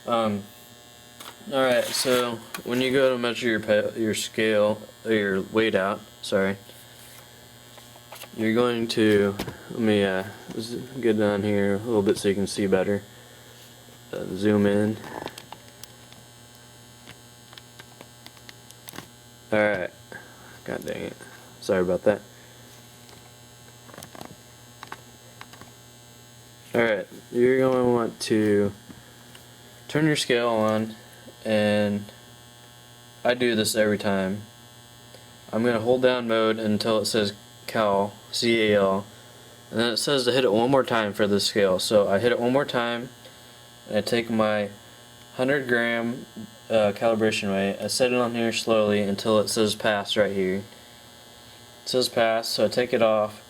Um, Alright, so when you go to measure your scale, or your weight out, sorry, you're going to, let me get down here a little bit so you can see better. Zoom in. Alright, god dang it, sorry about that. Alright, you're going to want to turn your scale on, and I do this every time. I'm going to hold down mode until it says cal, C-A-L, and then it says to hit it one more time for the scale. So I hit it one more time, and I take my 100 gram calibration weight, I set it on here slowly until it says pass right here. It says pass, so I take it off,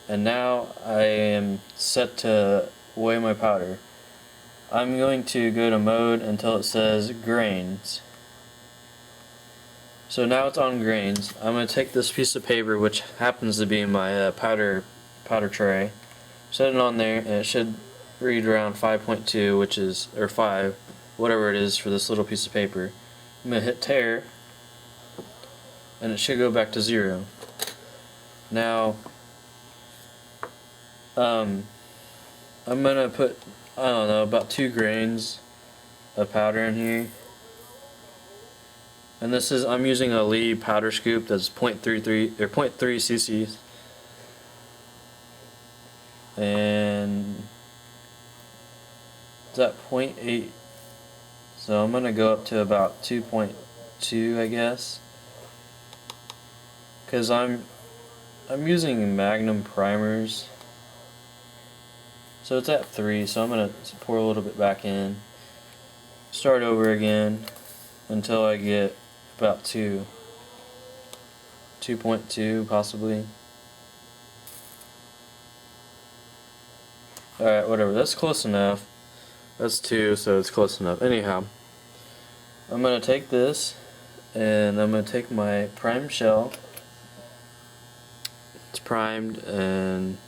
and now I am set to weigh my powder. I'm going to go to mode until it says grains. So now it's on grains. I'm going to take this piece of paper, which happens to be my powder tray, set it on there, and it should read around 5.2, which is, or 5, whatever it is for this little piece of paper. I'm going to hit tear, and it should go back to 0. Now, I'm going to put, I don't know, about 2 grains of powder in here. And this is, I'm using a Lee powder scoop that's 0.33 or 0.3 cc's. And it's at 0.8. So I'm gonna go up to about 2.2, I guess. Cause I'm using Magnum primers. So it's at 3, so I'm gonna pour a little bit back in. Start over again until I get about 2.2 possibly. Alright, whatever, that's close enough. That's 2, so it's close enough. Anyhow, I'm going to take this, and I'm going to take my primed shell. It's primed and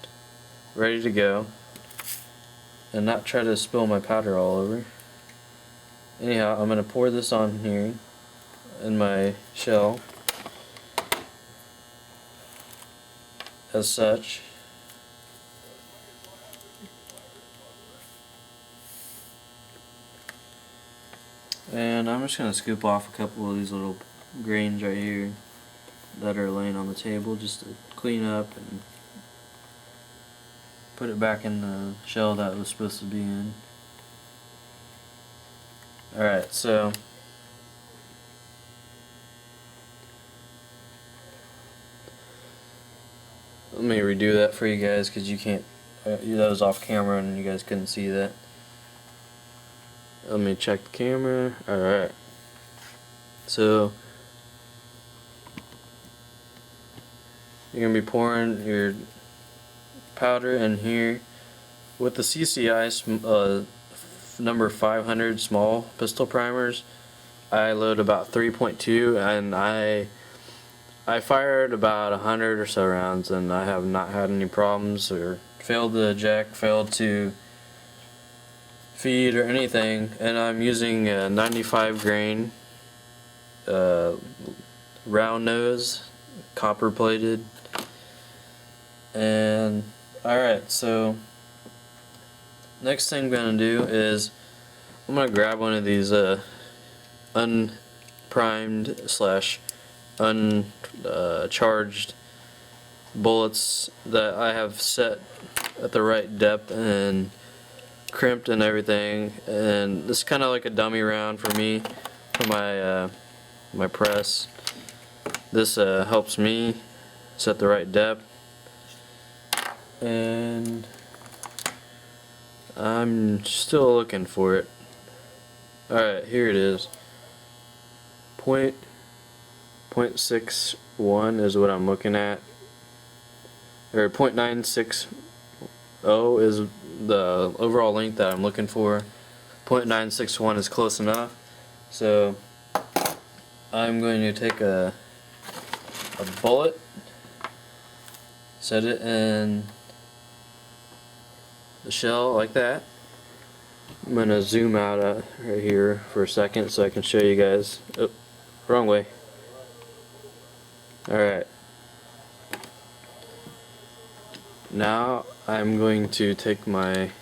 ready to go. And not try to spill my powder all over. Anyhow, I'm going to pour this on here in my shell as such. And I'm just going to scoop off a couple of these little grains right here that are laying on the table just to clean up and put it back in the shell that it was supposed to be in. Alright, so let me redo that for you guys because you can't, that was off camera and you guys couldn't see that. Let me check the camera. Alright. So you're going to be pouring your powder in here with the CCI number 500 small pistol primers. I load about 3.2, and I fired about 100 or so rounds, and I have not had any problems or failed to eject, failed to feed or anything. And I'm using a 95 grain round nose, copper plated. And alright, so next thing I'm going to do is I'm going to grab one of these unprimed slash uncharged bullets that I have set at the right depth and crimped and everything, and this is kind of like a dummy round for me for my my press. This helps me set the right depth, and I'm still looking for it. Alright, here it is. 0.61 is what I'm looking at, or 0.960 is the overall length that I'm looking for. 0.961 is close enough, so I'm going to take a bullet, set it in the shell like that, I'm gonna zoom out right here for a second so I can show you guys. Oh, wrong way. Alright. Now I'm going to take my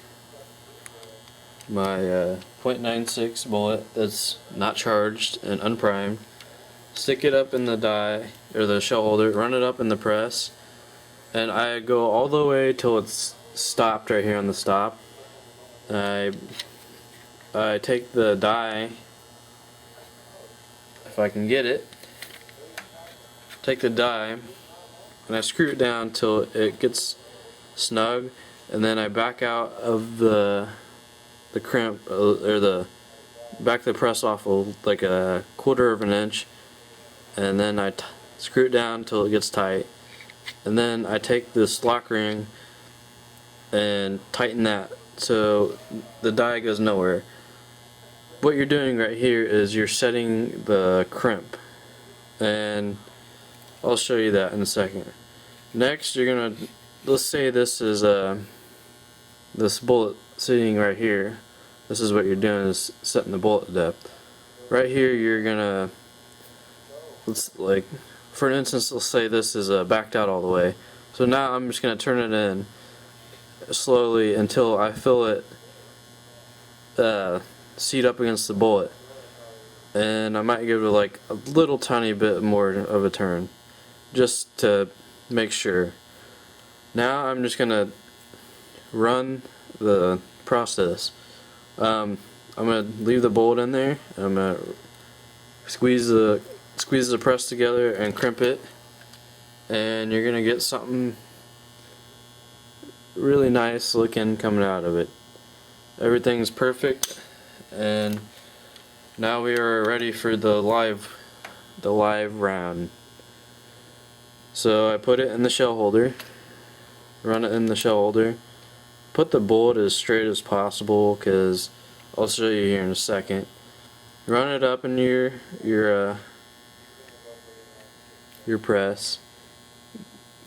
.96 bullet that's not charged and unprimed, stick it up in the die or the shell holder, run it up in the press, and I go all the way till it's stopped right here on the stop. I take the die, if I can get it, take the die and I screw it down till it gets snug, and then I back out of the crimp or the back of the press off like a 1/4 of an inch, and then I screw it down till it gets tight, and then I take this lock ring and tighten that so the die goes nowhere. What you're doing right here is you're setting the crimp, and I'll show you that in a second. Next, you're gonna, let's say this is this bullet sitting right here. This is what you're doing, is setting the bullet depth. Right here, you're gonna, for instance, let's say this is backed out all the way. So now I'm just gonna turn it in slowly until I feel it seat up against the bullet, and I might give it like a little tiny bit more of a turn just to make sure. Now I'm just gonna run the process. I'm gonna leave the bullet in there. I'm gonna squeeze the press together and crimp it, and you're gonna get something really nice looking coming out of it. Everything's perfect, and now we are ready for the live round. So I put it in the shell holder, run it in the shell holder, put the bullet as straight as possible, because I'll show you here in a second. Run it up in your press,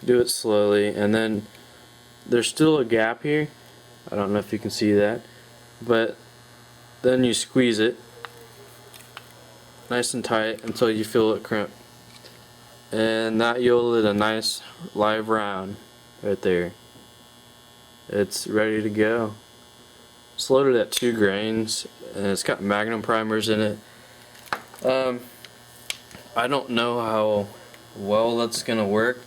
do it slowly, and then there's still a gap here. I don't know if you can see that, but then you squeeze it nice and tight until you feel it crimp, and that yielded a nice live round right there. It's ready to go. It's loaded at 2 grains, and it's got magnum primers in it. I don't know how well that's gonna work,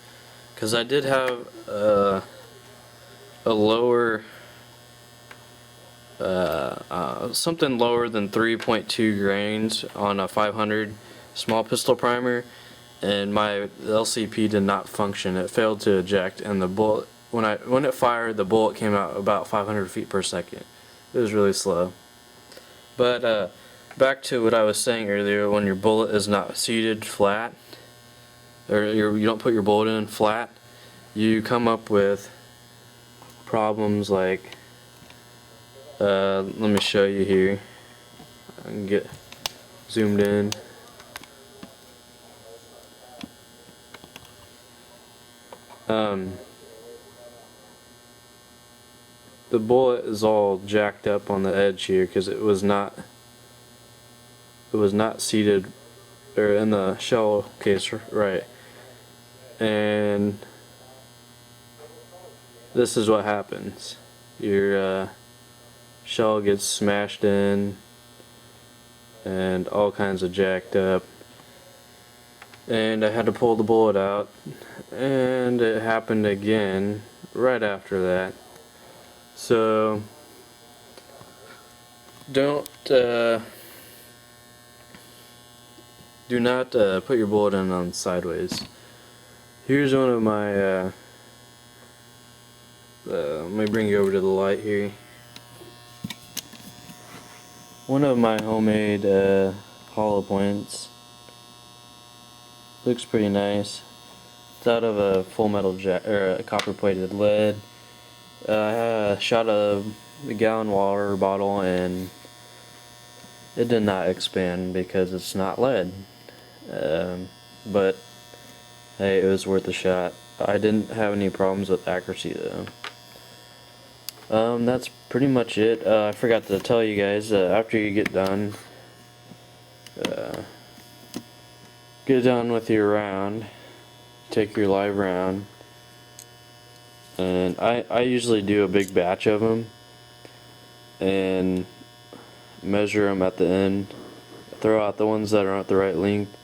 because I did have a lower something lower than 3.2 grains on a 500 small pistol primer, and my LCP did not function. It failed to eject, and the bullet, when it fired, the bullet came out about 500 feet per second. It was really slow. But back to what I was saying earlier, when your bullet is not seated flat, or you don't put your bullet in flat, you come up with problems like, let me show you here. I can get zoomed in. The bullet is all jacked up on the edge here because it was not seated or in the shell case right, and this is what happens. Your shell gets smashed in and all kinds of jacked up, and I had to pull the bullet out, and it happened again right after that. So do not put your bullet in on sideways. Here's one of my let me bring you over to the light here. One of my homemade hollow points. Looks pretty nice. It's out of a full metal or a copper plated lead. I had a shot of the gallon water bottle, and it did not expand because it's not lead. But hey, it was worth a shot. I didn't have any problems with accuracy though. That's pretty much it. I forgot to tell you guys, after you get done with your round, take your live round, and I usually do a big batch of them and measure them at the end, throw out the ones that aren't the right length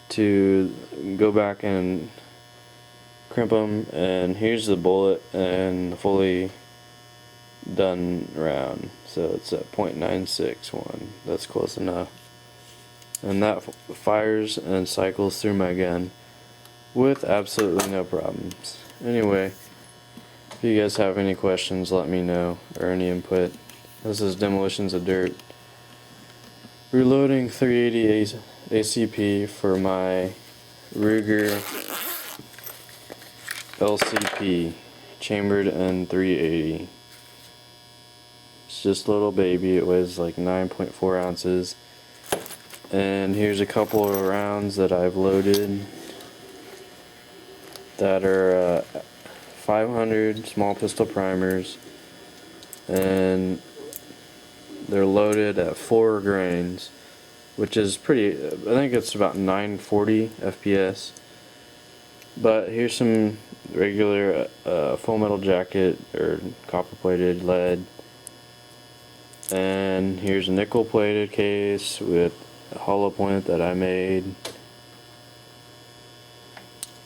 to go back and crimp them, and here's the bullet and the fully done round. So it's at .961. That's close enough, and that fires and cycles through my gun with absolutely no problems. Anyway, if you guys have any questions, let me know, or any input. This is Demolitions of Dirt, reloading 380 ACP for my Ruger LCP, chambered in 380. It's just a little baby. It weighs like 9.4 ounces. And here's a couple of rounds that I've loaded that are 500 small pistol primers, and they're loaded at 4 grains, which is pretty, I think it's about 940 FPS. But here's some regular full metal jacket or copper plated lead, and here's a nickel plated case with a hollow point that I made,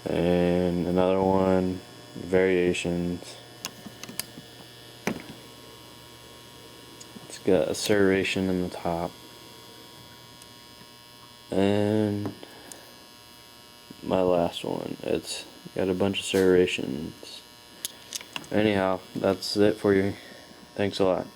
and another one, variations. It's got a serration in the top, and my last one, it's got a bunch of serrations. Anyhow, that's it for you. Thanks a lot.